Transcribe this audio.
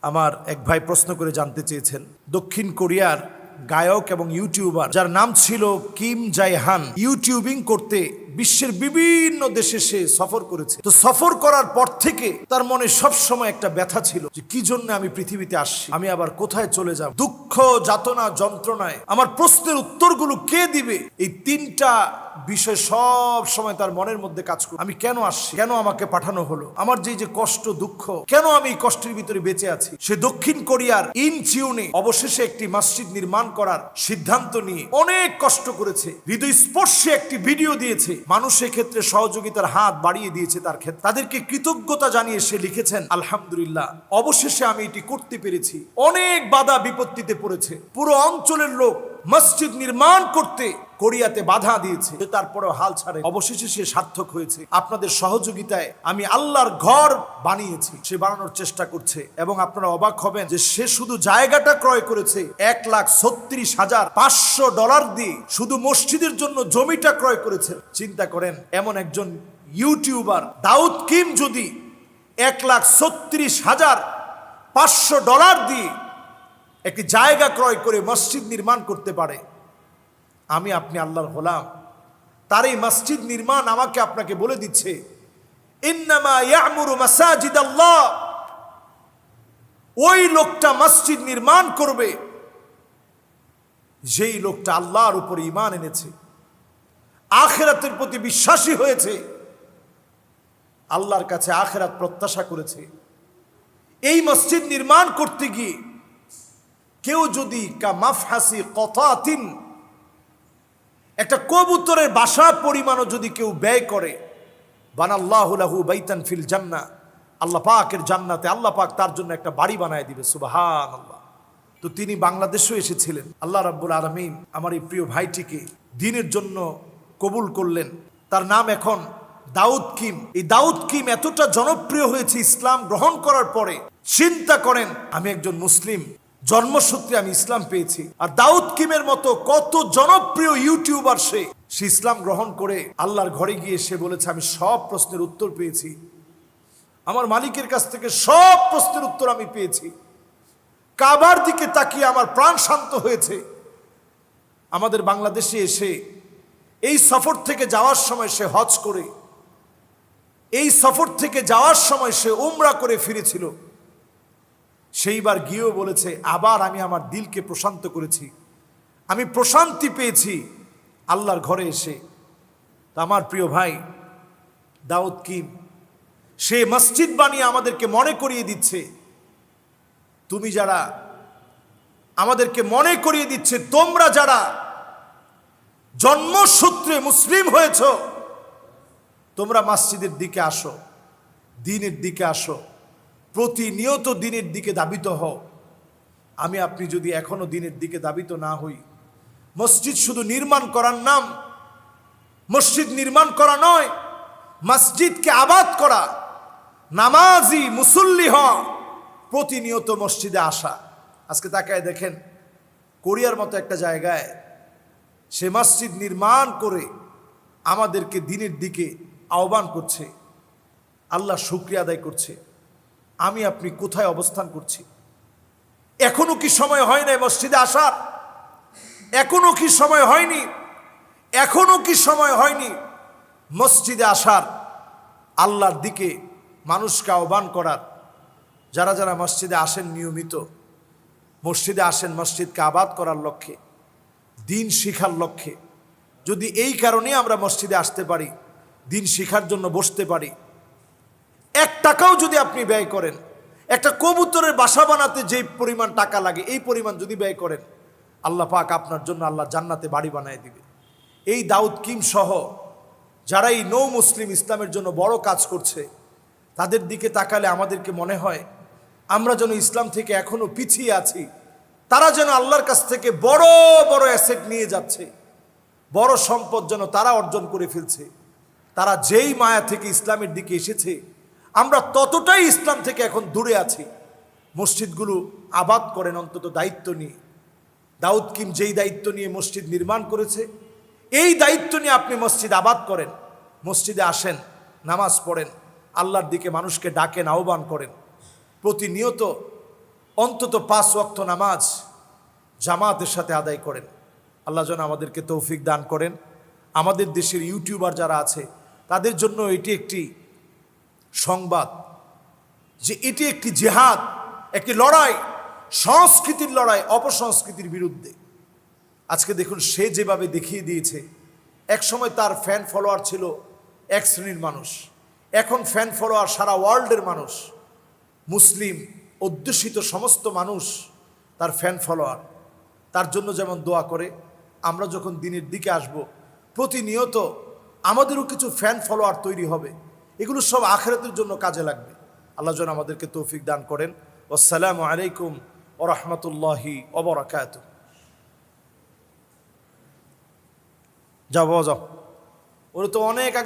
আমার এক ভাই প্রশ্ন করে জানতে চেয়েছেন, দক্ষিণ কোরিয়ার গায়ক এবং ইউটিউবার যার নাম ছিল কিম জাই হান ইউটিউবিং করতে বিশ্বের বিভিন্ন দেশে সে সফর করেছে। তো সফর করার পর থেকে তার মনে সব সময় একটা ব্যথা ছিল যে কি জন্য আমি পৃথিবীতে আসছি, আমি আবার কোথায় চলে যাব, দুঃখ যাতনা যন্ত্রণায় আমার প্রশ্নের উত্তরগুলো কে দিবে। এই তিনটা বিষয় সব সময় তার মনের মধ্যে কাজ করে। আমি কেন আসছি, কেন আমাকে পাঠানো হলো, আমার যে কষ্ট দুঃখ, কেন আমি এই কষ্টের ভিতরে বেঁচে আছি। সে দক্ষিণ কোরিয়ার ইনচিউনে অবশেষে একটি মসজিদ নির্মাণ করার সিদ্ধান্ত নিয়ে অনেক কষ্ট করেছে, হৃদয়স্পর্শী একটি ভিডিও দিয়েছে, মানুষের ক্ষেত্রে সহযোগিতার হাত বাড়িয়ে দিয়েছে তার ক্ষেত্রে, তাদেরকে কৃতজ্ঞতা জানিয়ে সে লিখেছেন, আলহামদুলিল্লাহ, অবশেষে আমি এটি করতে পেরেছি। অনেক বাধা বিপত্তিতে পড়েছে, পুরো অঞ্চলের লোক মসজিদ নির্মাণ করতে কোরিয়াতে বাধা দিয়েছে, তারপরেও হাল ছাড়ে, অবশেষে সে সার্থক হয়েছে। আপনাদের সহযোগিতায় আমি আল্লাহর ঘর বানিয়েছি, সে বানানোর চেষ্টা করছে। এবং আপনারা অবাক হবেন যে সে শুধু জায়গাটা ক্রয় করেছে $1,36,500 দিয়ে, শুধু মসজিদের জন্য জমিটা ক্রয় করেছে। চিন্তা করেন, এমন একজন ইউটিউবার দাউদ কিম যদি $1,36,500 দিয়ে একটি জায়গা ক্রয় করে মসজিদ নির্মাণ করতে পারে, আমি আপনি আল্লাহর গোলাম। তার এই মসজিদ নির্মাণ আমাকে আপনাকে বলে দিচ্ছে, ইন্নামা ইয়ামুরু মাসাজিদাল্লাহ, ওই লোকটা মসজিদ নির্মাণ করবে যেই লোকটা আল্লাহর উপর ঈমান এনেছে, আখিরাতের প্রতি বিশ্বাসী হয়েছে, আল্লাহর কাছে আখিরাত প্রত্যাশা করেছে। এই মসজিদ নির্মাণ করতে গিয়ে কেউ যদি কামাফহাসি কতাতিন, একটা কবুতরের বাসা পরিমাণও যদি কেউ ব্যয় করে, বানাল্লাহু লাহু বাইতান ফিল জান্নাহ, আল্লাহ পাকের জান্নাতে আল্লাহ পাক তার জন্য একটা বাড়ি বানায় দিবে। সুবহানাল্লাহ। তো তিনি বাংলাদেশেও এসেছিলেন। আল্লাহ রাব্বুল আলামিন আমার এই প্রিয় ভাইটিকে দ্বীনের জন্য কবুল করলেন। তার নাম এখন দাউদ কিম। এই দাউদ কিম এতটা জনপ্রিয় হয়েছে ইসলাম গ্রহণ করার পরে। চিন্তা করেন, আমি একজন মুসলিম, জন্মসূত্রে আমি ইসলাম পেয়েছি, আর দাউদ কিমের মতো কত জনপ্রিয় ইউটিউবার সে ইসলাম গ্রহণ করে আল্লাহর ঘরে গিয়ে সে বলেছে, আমি সব প্রশ্নের উত্তর পেয়েছি, আমার মালিকের কাছ থেকে সব প্রশ্নের উত্তর আমি পেয়েছি, কাবার দিকে তাকিয়ে আমার প্রাণ শান্ত হয়েছে। আমাদের বাংলাদেশে এসে এই সফর থেকে যাওয়ার সময় সে হজ করে, এই সফর থেকে যাওয়ার সময় সে উমরা করে ফিরেছিল। সেইবার গিয়েও বলেছে, আবার আমি আমার দিলকে প্রশান্ত করেছি, আমি প্রশান্তি পেয়েছি আল্লাহর ঘরে এসে। আমার প্রিয় ভাই দাউদ কিম সে মসজিদ বানিয়ে আমাদেরকে মনে করিয়ে দিচ্ছে, তুমি যারা আমাদেরকে মনে করিয়ে দিচ্ছে, তোমরা যারা জন্মসূত্রে মুসলিম হয়েছ, তোমরা মসজিদের দিকে আসো, দ্বীনের দিকে আসো, প্রতিনিয়ত দ্বীনের দিকে ধাবিত হও। আমি আপনি যদি এখনো দ্বীনের দিকে ধাবিত না হই, মসজিদ শুধু নির্মাণ করার নাম, মসজিদ নির্মাণ করা নয়, মসজিদকে আবাদ করা, নামাজি মুসল্লি হওয়া, প্রতিনিয়ত মসজিদে আসা। আজকে তাকায় দেখেন, কোরিয়ার মতো একটা জায়গায় সে মসজিদ নির্মাণ করে আমাদেরকে দ্বীনের দিকে আহ্বান করছে, আল্লাহ শুকরিয়া আদায় করছে। আমি আপনি কোথায় অবস্থান করছি? এখনো কি সময় হয় নাই মসজিদে আসার? এখনো কি সময় হয়নি? এখনো কি সময় হয়নি মসজিদে আসার, আল্লাহর দিকে মানুষকে আহ্বান করার? যারা যারা মসজিদে আসেন নিয়মিত, মসজিদে আসেন মসজিদকে আবাদ করার লক্ষ্যে, দ্বীন শিখার লক্ষ্যে, যদি এই কারণে আমরা মসজিদে আসতে পারি, দ্বীন শিখার জন্য বসতে পারি, 1 টাকাও যদি আপনি ব্যয় করেন, একটা কবুতরের বাসা বানাতে যে পরিমাণ টাকা লাগে এই পরিমাণ যদি ব্যয় করেন, আল্লাহ পাক আপনার জন্য আল্লাহ জান্নাতে বাড়ি বানায় দিবে। এই দাউদ কিম সহ যারা এই নৌ মুসলিম ইসলামের জন্য বড় কাজ করছে, তাদের দিকে তাকালে আমাদেরকে মনে হয় আমরা যেন ইসলাম থেকে এখনো পিছিয়ে আছি। তারা যেন আল্লাহর কাছ থেকে বড় বড় অ্যাসেট নিয়ে যাচ্ছে, বড় সম্পদ যেন তারা অর্জন করে ফেলছে। তারা যেই মায়া থেকে ইসলামের দিকে এসেছে, আমরা ততটাই ইসলাম থেকে এখন দূরে আছি। মসজিদগুলো আবাদ করেন অন্তত দায়িত্ব নিয়ে। দাউদ কিম যেই দায়িত্ব নিয়ে মসজিদ নির্মাণ করেছে, এই দায়িত্ব নিয়ে আপনি মসজিদ আবাদ করেন, মসজিদে আসেন, নামাজ পড়েন, আল্লাহর দিকে মানুষকে ডাকেন, আহ্বান করেন, প্রতিনিয়ত অন্তত 5 ওয়াক্ত নামাজ জামাতের সাথে আদায় করেন। আল্লাহ যেন আমাদেরকে তৌফিক দান করেন। আমাদের দেশের ইউটিউবার যারা আছে তাদের জন্য এটি একটি সংবাদ যে এটি একটি জিহাদ, একটি লড়াই, সংস্কৃতির লড়াই অপসংস্কৃতির বিরুদ্ধে। আজকে দেখুন সে যেভাবে দেখিয়ে দিয়েছে, এক সময় তার ফ্যান ফলোয়ার ছিল এক শ্রেণীর মানুষ, এখন ফ্যান ফলোয়ার সারা ওয়ার্ল্ডের মানুষ, মুসলিম অধ্যুষিত সমস্ত মানুষ তার ফ্যান ফলোয়ার। তার জন্য যেমন দোয়া করে, আমরা যখন দিনের দিকে আসব প্রতিনিয়ত আমাদেরও কিছু ফ্যান ফলোয়ার তৈরি হবে, এগুলো সব আখিরাতের জন্য কাজে লাগবে। আল্লাহ যেন আমাদেরকে তৌফিক দান করেন। আসসালামু আলাইকুম ওয়া রাহমাতুল্লাহি ওয়া বারাকাতুহু। যাও বাবা যাও, ওরা তো অনেক